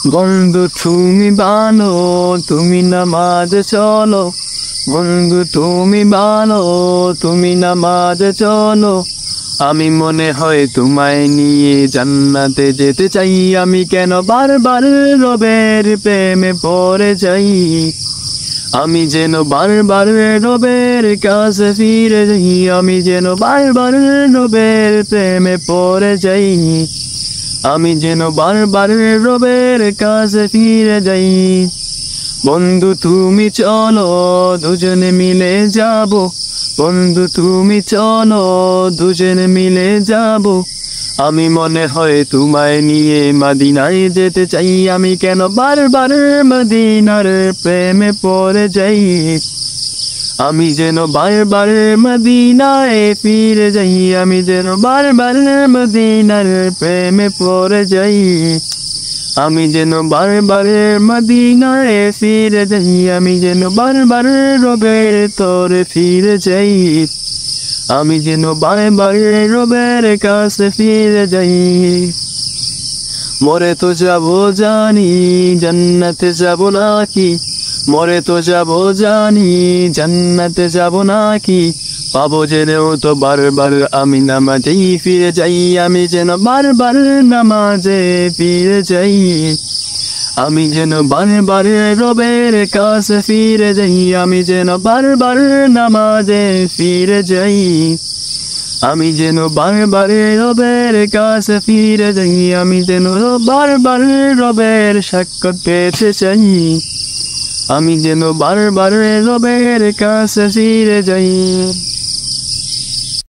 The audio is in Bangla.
বন্ধু তুমি ভালো, তুমি নামাজে চলো। বন্ধু তুমি ভালো, তুমি নামাজে চলো। আমি মনে হয় তোমায় নিয়ে জান্নাতে যেতে চাই। আমি কেন বারবার রবের প্রেমে পড়ে যাই। আমি যেন বারবার রবের কাছে ফিরে যাই। আমি যেন বারবার রবের প্রেমে পড়ে যাই। আমি যেন বারবার রবের কাছে ফিরে যাই। বন্ধু তুমি চলো, দুজনে মিলে যাব। বন্ধু তুমি চলো, দুজনে মিলে যাব। আমি মনে হয় তোমায় নিয়ে মদিনায় যেতে চাই। আমি কেন বারবার মদিনার প্রেমে পড়ে যাই। আমি যেন বারবার মদিনায় ফিরে যাই। আমি যেন বারবার মদিনার প্রেমে পড়ে যাই। আমি যেন বারবার মদিনায় ফিরে যাই। আমি যেন বারবার রবের তরে ফিরে যাই। আমি যেন বারবার রবের কাছে ফিরে যাই। মরে তো যাব জানি, জান্নাতে যাব নাকি। মরে তো যাব জানি, জান্নাতে যাব নাকি। পাবো জেনেও তো বারবার আমি নামাজেই ফিরে যাই। আমি যেন বারবার নামাজে ফিরে যাই। আমি যেন বারবার রবের কাছে ফিরে যাই। আমি যেন বারবার নামাজে ফিরে যাই। আমি যেন বারবার রবের কাছে ফিরে যাই। আমি যেন বারবার রবের সাক্ষাৎ পেতে চাই। আমি যেন বারবার রবের কাছে ফিরে যাই।